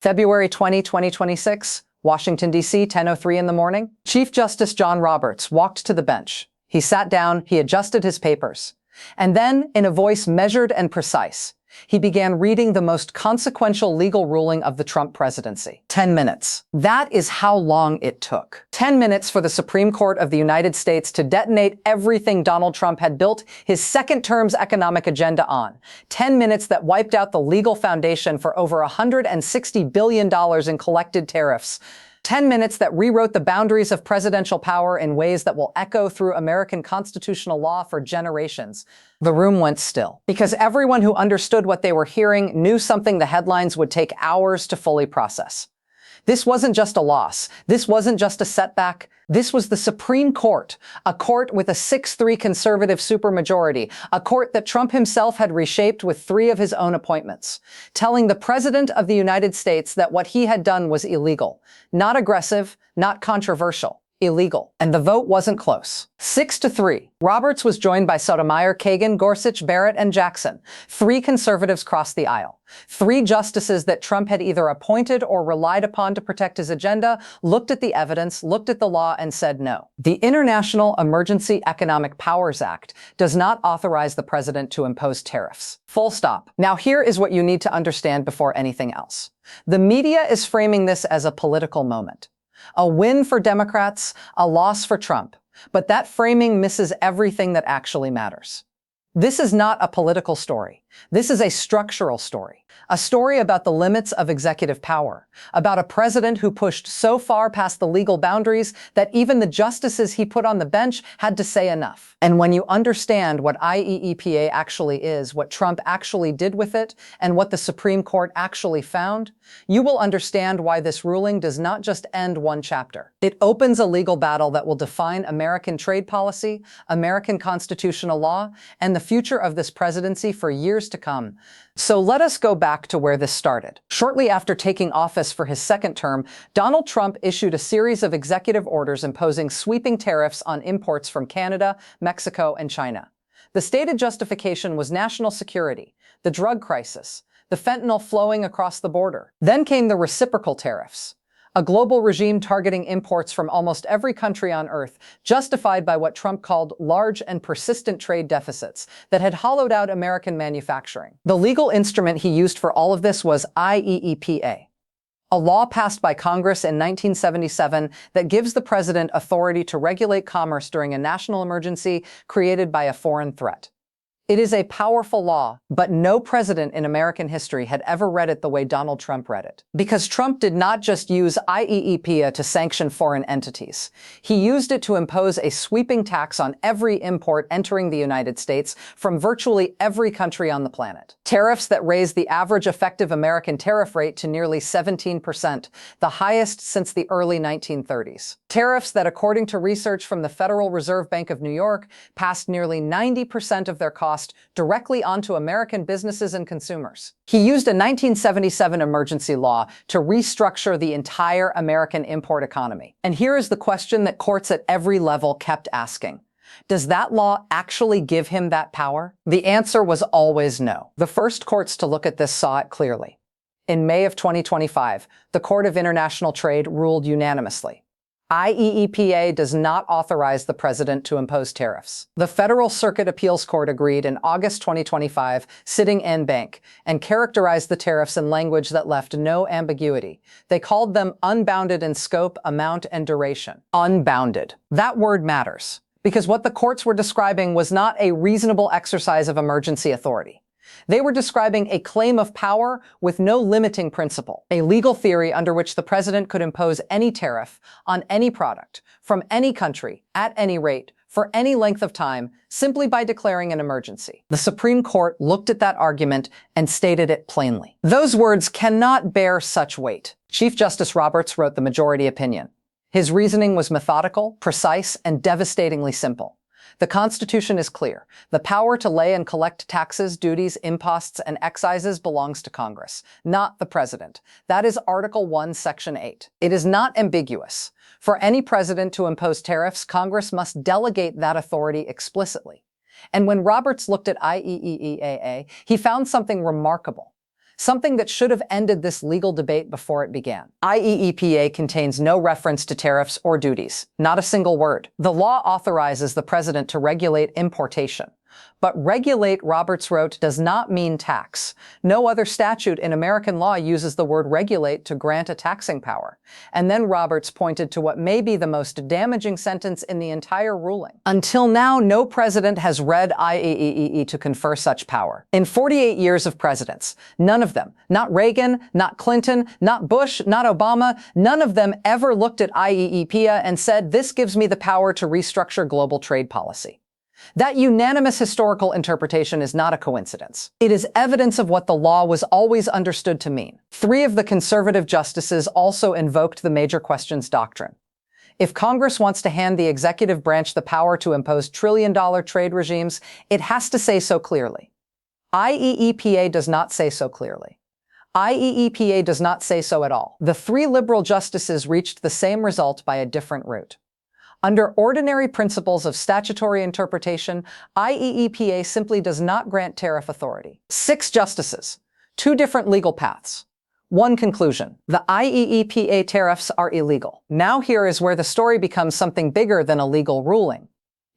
February 2026, Washington, D.C., 10:03 in the morning. Chief Justice John Roberts walked to the bench. He sat down, he adjusted his papers. And then, in a voice measured and precise, he began reading the most consequential legal ruling of the Trump presidency. 10 minutes. That is how long it took. 10 minutes for the Supreme Court of the United States to detonate everything Donald Trump had built his second term's economic agenda on. 10 minutes that wiped out the legal foundation for over $160 billion in collected tariffs. 10 minutes that rewrote the boundaries of presidential power in ways that will echo through American constitutional law for generations. The room went still, because everyone who understood what they were hearing knew something the headlines would take hours to fully process. This wasn't just a loss. This wasn't just a setback. This was the Supreme Court, a court with a 6-3 conservative supermajority, a court that Trump himself had reshaped with 3 of his own appointments, telling the President of the United States that what he had done was illegal, not aggressive, not controversial. Illegal. And the vote wasn't close. 6-3. Roberts was joined by Sotomayor, Kagan, Gorsuch, Barrett, and Jackson. 3 conservatives crossed the aisle. 3 justices that Trump had either appointed or relied upon to protect his agenda looked at the evidence, looked at the law, and said no. The International Emergency Economic Powers Act does not authorize the president to impose tariffs. Full stop. Now here is what you need to understand before anything else. The media is framing this as a political moment. A win for Democrats, a loss for Trump. But that framing misses everything that actually matters. This is not a political story. This is a structural story. A story about the limits of executive power, about a president who pushed so far past the legal boundaries that even the justices he put on the bench had to say enough. And when you understand what IEEPA actually is, what Trump actually did with it, and what the Supreme Court actually found, you will understand why this ruling does not just end one chapter. It opens a legal battle that will define American trade policy, American constitutional law, and the future of this presidency for years to come. So let us go back to where this started. Shortly after taking office for his second term, Donald Trump issued a series of executive orders imposing sweeping tariffs on imports from Canada, Mexico, and China. The stated justification was national security, the drug crisis, the fentanyl flowing across the border. Then came the reciprocal tariffs, a global regime targeting imports from almost every country on Earth, justified by what Trump called large and persistent trade deficits that had hollowed out American manufacturing. The legal instrument he used for all of this was IEEPA, a law passed by Congress in 1977 that gives the president authority to regulate commerce during a national emergency created by a foreign threat. It is a powerful law, but no president in American history had ever read it the way Donald Trump read it. Because Trump did not just use IEEPA to sanction foreign entities. He used it to impose a sweeping tax on every import entering the United States from virtually every country on the planet. Tariffs that raised the average effective American tariff rate to nearly 17%, the highest since the early 1930s. Tariffs that, according to research from the Federal Reserve Bank of New York, passed nearly 90% of their costs directly onto American businesses and consumers. He used a 1977 emergency law to restructure the entire American import economy. And here is the question that courts at every level kept asking. Does that law actually give him that power? The answer was always no. The first courts to look at this saw it clearly. In May of 2025, the Court of International Trade ruled unanimously. IEEPA does not authorize the president to impose tariffs. The Federal Circuit Appeals Court agreed in August 2025, sitting en banc, and characterized the tariffs in language that left no ambiguity. They called them unbounded in scope, amount, and duration. Unbounded. That word matters, because what the courts were describing was not a reasonable exercise of emergency authority. They were describing a claim of power with no limiting principle, a legal theory under which the president could impose any tariff on any product, from any country, at any rate, for any length of time, simply by declaring an emergency. The Supreme Court looked at that argument and stated it plainly. Those words cannot bear such weight. Chief Justice Roberts wrote the majority opinion. His reasoning was methodical, precise, and devastatingly simple. The Constitution is clear. The power to lay and collect taxes, duties, imposts, and excises belongs to Congress, not the president. That is Article 1, Section 8. It is not ambiguous. For any president to impose tariffs, Congress must delegate that authority explicitly. And when Roberts looked at IEEPA, he found something remarkable. something that should have ended this legal debate before it began. IEEPA contains no reference to tariffs or duties, not a single word. The law authorizes the president to regulate importation. But regulate, Roberts wrote, does not mean tax. No other statute in American law uses the word regulate to grant a taxing power. And then Roberts pointed to what may be the most damaging sentence in the entire ruling. Until now, no president has read IEEPA to confer such power. In 48 years of presidents, none of them, not Reagan, not Clinton, not Bush, not Obama, none of them ever looked at IEEPA and said, this gives me the power to restructure global trade policy. That unanimous historical interpretation is not a coincidence. It is evidence of what the law was always understood to mean. 3 of the conservative justices also invoked the major questions doctrine. If Congress wants to hand the executive branch the power to impose trillion-dollar trade regimes, it has to say so clearly. IEEPA does not say so clearly. IEEPA does not say so at all. The 3 liberal justices reached the same result by a different route. Under ordinary principles of statutory interpretation, IEEPA simply does not grant tariff authority. 6 justices, 2 different legal paths. 1 conclusion: the IEEPA tariffs are illegal. Now here is where the story becomes something bigger than a legal ruling,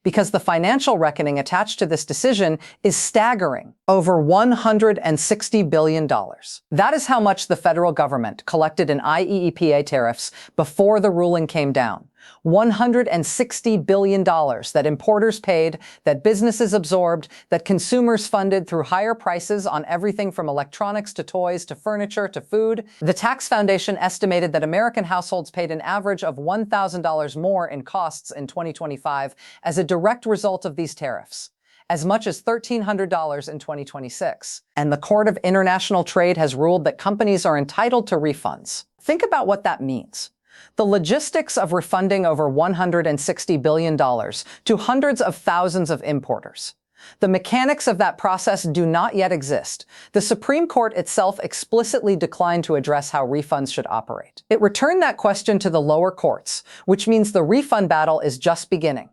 because the financial reckoning attached to this decision is staggering, over $160 billion. That is how much the federal government collected in IEEPA tariffs before the ruling came down. $160 billion that importers paid, that businesses absorbed, that consumers funded through higher prices on everything from electronics to toys to furniture to food. The Tax Foundation estimated that American households paid an average of $1,000 more in costs in 2025 as a direct result of these tariffs, as much as $1,300 in 2026. And the Court of International Trade has ruled that companies are entitled to refunds. Think about what that means. The logistics of refunding over $160 billion to hundreds of thousands of importers. The mechanics of that process do not yet exist. The Supreme Court itself explicitly declined to address how refunds should operate. It returned that question to the lower courts, which means the refund battle is just beginning.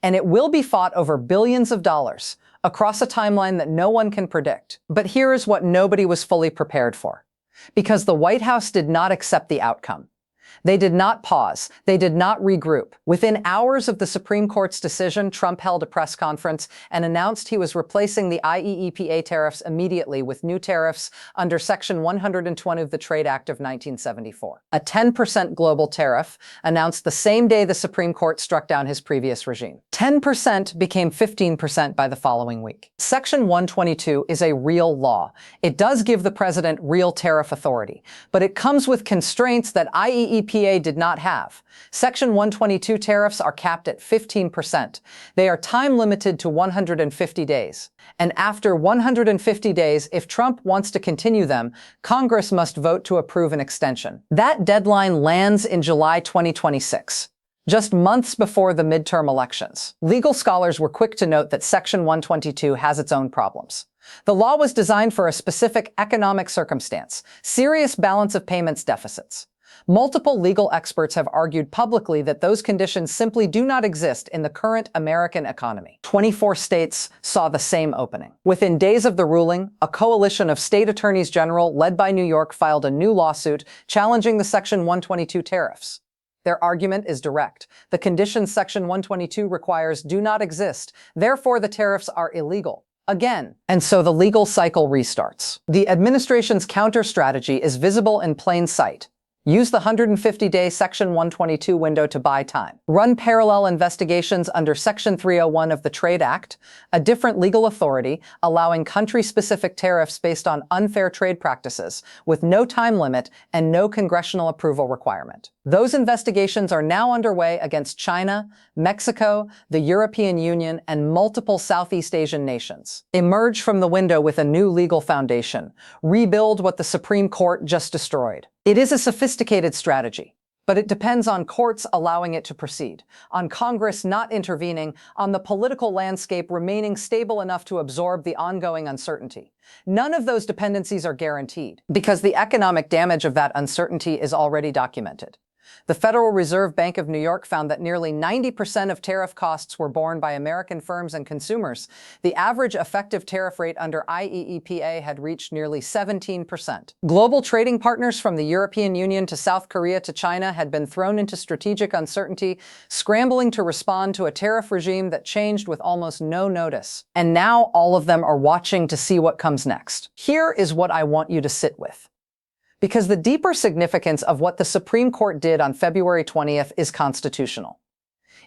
And it will be fought over billions of dollars, across a timeline that no one can predict. But here is what nobody was fully prepared for. Because the White House did not accept the outcome. They did not pause. They did not regroup. Within hours of the Supreme Court's decision, Trump held a press conference and announced he was replacing the IEEPA tariffs immediately with new tariffs under Section 120 of the Trade Act of 1974. A 10% global tariff announced the same day the Supreme Court struck down his previous regime. 10% became 15% by the following week. Section 122 is a real law. It does give the president real tariff authority, but it comes with constraints that IEEPA did not have. Section 122 tariffs are capped at 15%. They are time limited to 150 days. And after 150 days, if Trump wants to continue them, Congress must vote to approve an extension. That deadline lands in July 2026. Just months before the midterm elections. Legal scholars were quick to note that Section 122 has its own problems. The law was designed for a specific economic circumstance, serious balance of payments deficits. Multiple legal experts have argued publicly that those conditions simply do not exist in the current American economy. 24 states saw the same opening. Within days of the ruling, a coalition of state attorneys general led by New York filed a new lawsuit challenging the Section 122 tariffs. Their argument is direct. The conditions Section 122 requires do not exist. Therefore, the tariffs are illegal. Again. And so the legal cycle restarts. The administration's counter strategy is visible in plain sight. Use the 150-day Section 122 window to buy time. Run parallel investigations under Section 301 of the Trade Act, a different legal authority allowing country-specific tariffs based on unfair trade practices, with no time limit and no congressional approval requirement. Those investigations are now underway against China, Mexico, the European Union, and multiple Southeast Asian nations. Emerge from the window with a new legal foundation. Rebuild what the Supreme Court just destroyed. It is a sophisticated strategy, but it depends on courts allowing it to proceed, on Congress not intervening, on the political landscape remaining stable enough to absorb the ongoing uncertainty. None of those dependencies are guaranteed, because the economic damage of that uncertainty is already documented. The Federal Reserve Bank of New York found that nearly 90% of tariff costs were borne by American firms and consumers. The average effective tariff rate under IEEPA had reached nearly 17%. Global trading partners from the European Union to South Korea to China had been thrown into strategic uncertainty, scrambling to respond to a tariff regime that changed with almost no notice. And now all of them are watching to see what comes next. Here is what I want you to sit with. Because the deeper significance of what the Supreme Court did on February 20th is constitutional.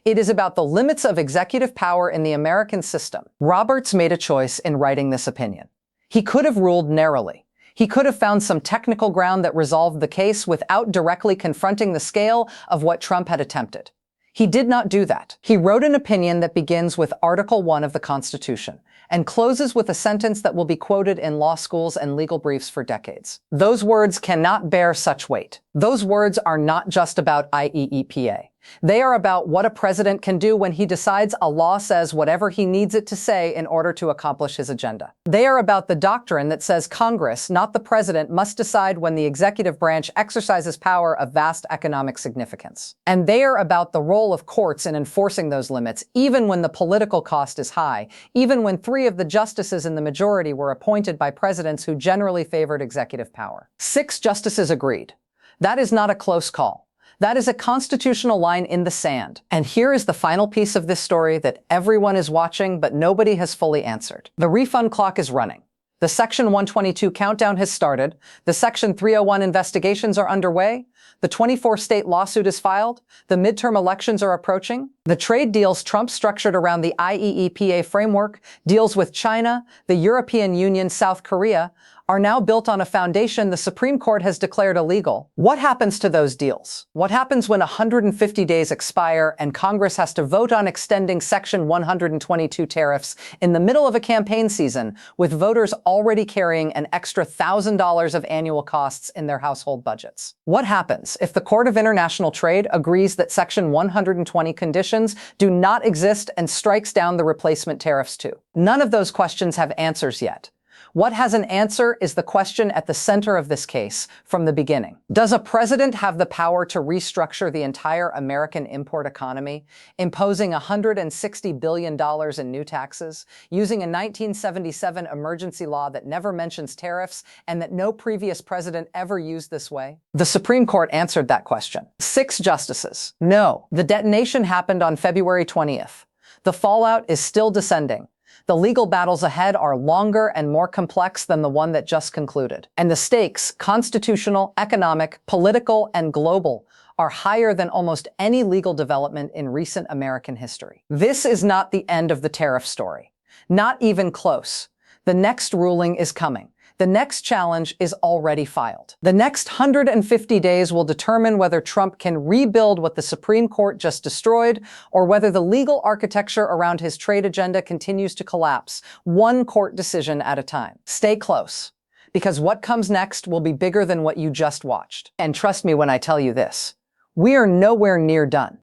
It is about the limits of executive power in the American system. Roberts made a choice in writing this opinion. He could have ruled narrowly. He could have found some technical ground that resolved the case without directly confronting the scale of what Trump had attempted. He did not do that. He wrote an opinion that begins with Article 1 of the Constitution and closes with a sentence that will be quoted in law schools and legal briefs for decades. Those words cannot bear such weight. Those words are not just about IEEPA. They are about what a president can do when he decides a law says whatever he needs it to say in order to accomplish his agenda. They are about the doctrine that says Congress, not the president, must decide when the executive branch exercises power of vast economic significance. And they are about the role of courts in enforcing those limits, even when the political cost is high, even when 3 of the justices in the majority were appointed by presidents who generally favored executive power. 6 justices agreed. That is not a close call. That is a constitutional line in the sand. And here is the final piece of this story that everyone is watching, but nobody has fully answered. The refund clock is running. The Section 122 countdown has started. The Section 301 investigations are underway. The 24-state lawsuit is filed. The midterm elections are approaching. The trade deals Trump structured around the IEEPA framework, deals with China, the European Union, South Korea, are now built on a foundation the Supreme Court has declared illegal. What happens to those deals? What happens when 150 days expire and Congress has to vote on extending Section 122 tariffs in the middle of a campaign season, with voters already carrying an extra $1,000 of annual costs in their household budgets? What happens if the Court of International Trade agrees that Section 120 conditions do not exist and strikes down the replacement tariffs too? None of those questions have answers yet. What has an answer is the question at the center of this case from the beginning. Does a president have the power to restructure the entire American import economy, imposing $160 billion in new taxes, using a 1977 emergency law that never mentions tariffs and that no previous president ever used this way? The Supreme Court answered that question. 6 justices. No. The detonation happened on February 20th. The fallout is still descending. The legal battles ahead are longer and more complex than the one that just concluded. And the stakes, constitutional, economic, political, and global, are higher than almost any legal development in recent American history. This is not the end of the tariff story. Not even close. The next ruling is coming. The next challenge is already filed. The next 150 days will determine whether Trump can rebuild what the Supreme Court just destroyed, or whether the legal architecture around his trade agenda continues to collapse, one court decision at a time. Stay close, because what comes next will be bigger than what you just watched. And trust me when I tell you this, we are nowhere near done.